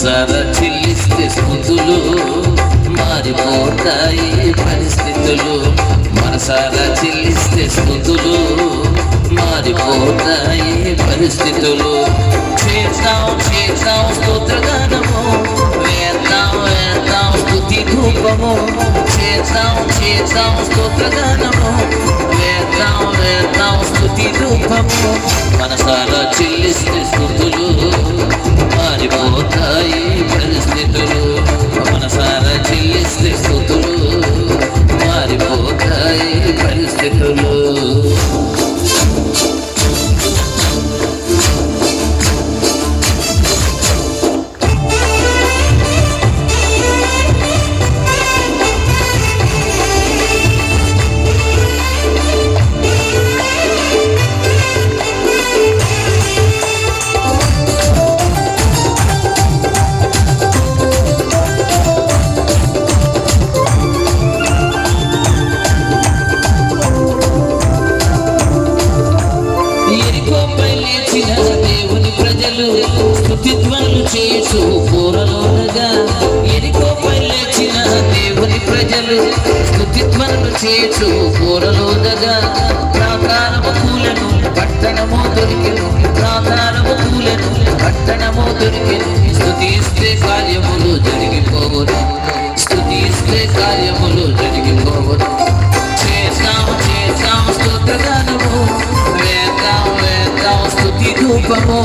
మనసారా చెల్లిస్తే స్తుతులు, మారిపోతాయి పరిస్థితులు. మనసారా చెల్లిస్తే స్తుతులు, మారిపోతాయి పరిస్థితులు. చేద్దాం చేద్దాం స్తోత్రగానము, వేద్దాం వేద్దాం స్తుతి ధూపము. చేద్దాం చేద్దాం స్తోత్రగానము, వేద్దాం వేద్దాం స్తుతి ధూపము. మనసారా చెల్లిస్తే స్తుతులు, మారిపోతాయి పరిస్థితులు. మనసారా చెల్లిస్తే స్తుతులు, మారిపోతాయి పరిస్థితులు. దేవుని ప్రజలు స్తుతిధ్వనులు చేసు పూరలోనగా, ఎరికోపై లేచిన దేవుని ప్రజలు స్తుతిధ్వనులు చేసు పూరలోనగా. ప్రాకారము కూలెను పట్టణము దొరికెను, ప్రాకారము కూలెను పట్టణము దొరికెను. స్తుతిస్తే కార్యములు జరిగిపోవును, స్తుతిస్తే కార్యములు జరిగిపోవును. చేద్దాం చేద్దాం స్తోత్రగానము, వేద్దాం వేద్దాం స్తుతి ధూపము.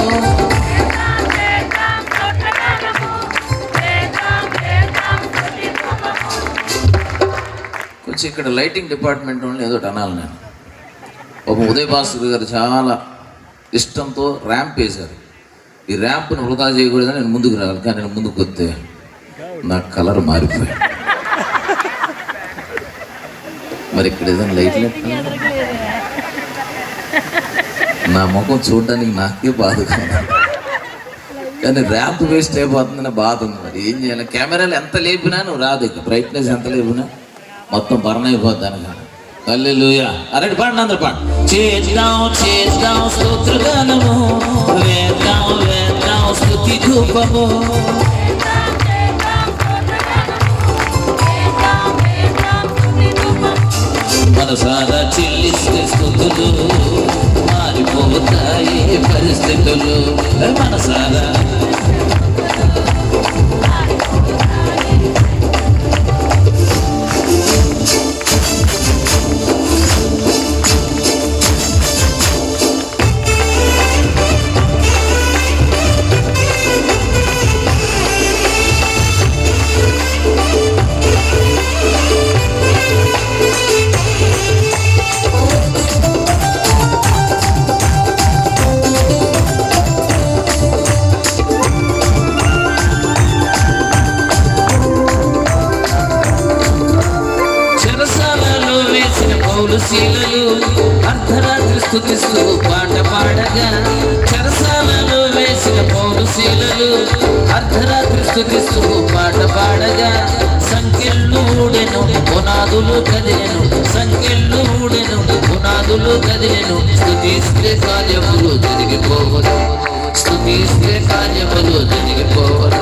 కొంచెం ఇక్కడ లైటింగ్ డిపార్ట్మెంట్ వాళ్ళు ఏదో అనాలి. నేను ఒక ఉదయ్ భాస్కర్ గారు చాలా ఇష్టంతో ర్యాంప్ వేశారు. ఈ ర్యాంప్ను వృధా చేయకూడదని నేను ముందుకు రావాలి, కానీ నేను ముందుకు వస్తే నా కలర్ మారిపోయాయి. మరి ఇక్కడ ఏదైనా లైట్లు నా ముఖం చూడడానికి నాకే బాధ కాదు, కానీ ర్యాంప్ వేస్ట్ అయిపోతుందని బాధ ఉంది. మరి ఏం చేయాలి? కెమెరాలు ఎంత లేపినా నువ్వు రాదు, బ్రైట్నెస్ ఎంత లేపినా మొత్తం బర్న్ అయిపోతాను. కానీ హల్లెలూయా. అరెంటి పాడండి, అందరు పాడు. చేద్దాం చేద్దాం స్తోత్రగానము, వేద్దాం వేద్దాం స్తుతి ధూపము. మనసారా చెల్లిస్తే స్తుతులు, మారిపోతాయి పరిస్థితులు. మనసారా శీలలు అర్ధరాత్రి స్తుతిస్తూ పాట పాడగా, చెరసాలలో వేసిన పౌరుశీలలు అర్ధరాత్రి స్తుతిస్తూ పాట పాడగా. సంకెళ్ళు ఊడెను పునాదులు కదిలెను, సంకెళ్ళు ఊడెను పునాదులు కదిలెను. స్తుతిస్తే కార్యములు జరిగిపోవను, స్తుతిస్తే కార్యములు జరిగిపోవను.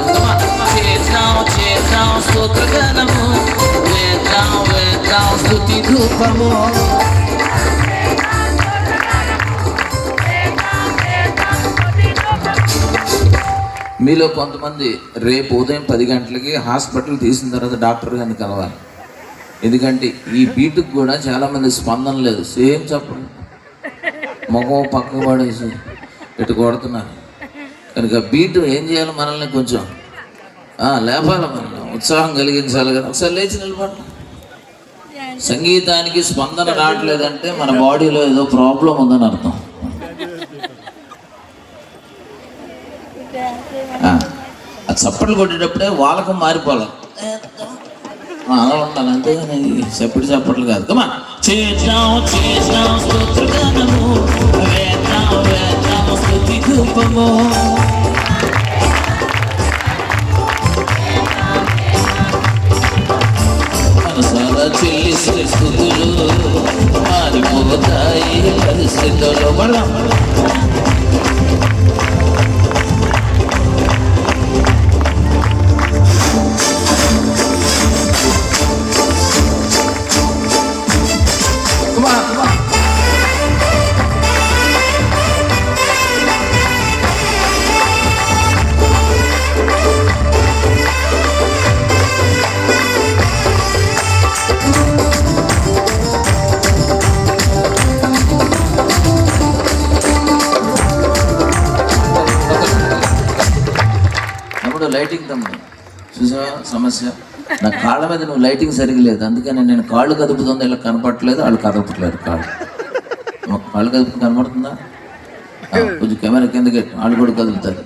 చేద్దాం చేద్దాం స్తోత్రగానము, వేద్దాం వేద్దాం స్తుతి ధూపము. మీలో కొంతమంది రేపు ఉదయం 10 గంటలకి హాస్పిటల్ తీసిన తర్వాత డాక్టర్ గారిని కలవాలి. ఎందుకంటే ఈ బీటుకు కూడా చాలామంది స్పందన లేదు. సేమ్ చెప్పండి, ముఖం పక్కకు పడేసి ఇటు కొడుతున్నారు. కనుక బీటు ఏం చేయాలి? మనల్ని కొంచెం లేపాలి, మనల్ని ఉత్సాహం కలిగించాలి కదా. ఒకసారి లేచి నిలబడి. సంగీతానికి స్పందన రావట్లేదంటే మన బాడీలో ఏదో ప్రాబ్లం ఉందని అర్థం. ఆ చప్పట్లు కొట్టేటప్పుడే వాళ్ళకం మారిపోవాలి, అలా ఉండాలి. అంతేగాని చప్పట్లు కాదు. కమా చేద్దాం చేద్దాం స్తోత్రగానము, వేద్దాం వేద్దాం స్తుతి ధూపము. మనసారా చెల్లిస్తే స్తుతులు, మారిపోతాయి పరిస్థితులు. లైటింగ్ తమ్ముడు చూసావా సమస్య, నా కాళ్ళ మీద నువ్వు లైటింగ్ సరిగ్గా లేదు, అందుకని నేను కాళ్ళు కదుపుతుంది ఇలా కనపడట్లేదు, వాళ్ళు కదపట్లేదు కాళ్ళు కదుపు కనపడుతుందా? కొంచెం కెమెరా కిందకి వాళ్ళు కూడా కదుపుతారు.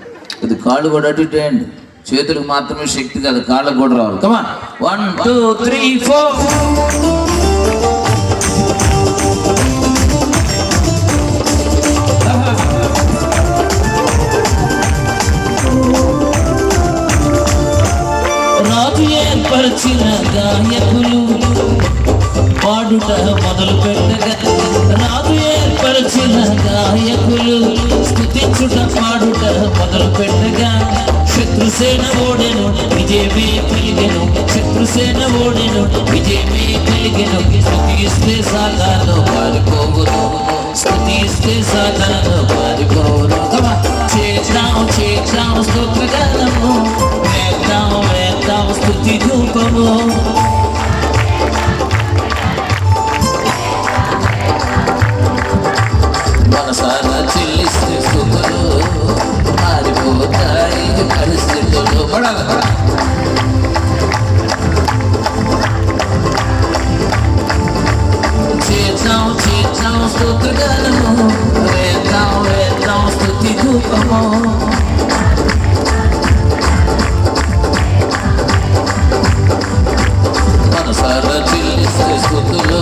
ఇది కాళ్ళు కూడా అటు ఇటు వేయండి, చేతులకు మాత్రమే శక్తి కాదు, కాళ్ళకు కూడా రావాలి. కమా 1 2 3 4. రాజు ఏర్పరిచిన గాయకులు పాడుట మొదలు పెట్టగా, రాజు ఏర్పరిచిన గాయకులు స్తుతించుట పాడుట మొదలు పెట్టగా, శత్రుసేన ఓడెను విజయమే కలిగెను, శత్రుసేన ఓడెను విజయమే కలిగెను. స్తుతిస్తే సాగాను పారిపోవును, స్తుతిస్తే సాగాను పారిపోవును. చేద్దాం చేద్దాం స్తోత్రగానము, వేద్దాం వేద్దాం స్తుతి ధూపము. మనసారా చెల్లిస్తే స్తుతులు మారిపోతాయి పరిస్థితులు. చేద్దాం చేద్దాం స్తోత్రగానము, వేద్దాం వేద్దాం స్తుతి ధూపము. మనసారా చెల్లిస్తే స్తుతులు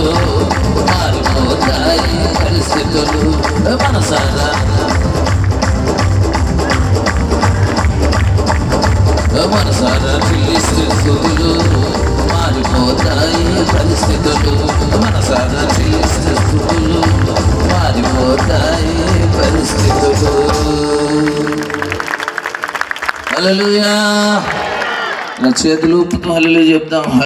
మారిపోతాయి పరిస్థితులు. మనసారా మనసారా చెల్లిస్తే స్తుతులు మారిపోతాయి పరిస్థితులు. మనసారా చెల్లిస్తే స్తుతులు మారిపోతాయి పరిస్థితులు. హల్లెలూయా. నా చేతులు హల్లెలూయా చెప్తాం.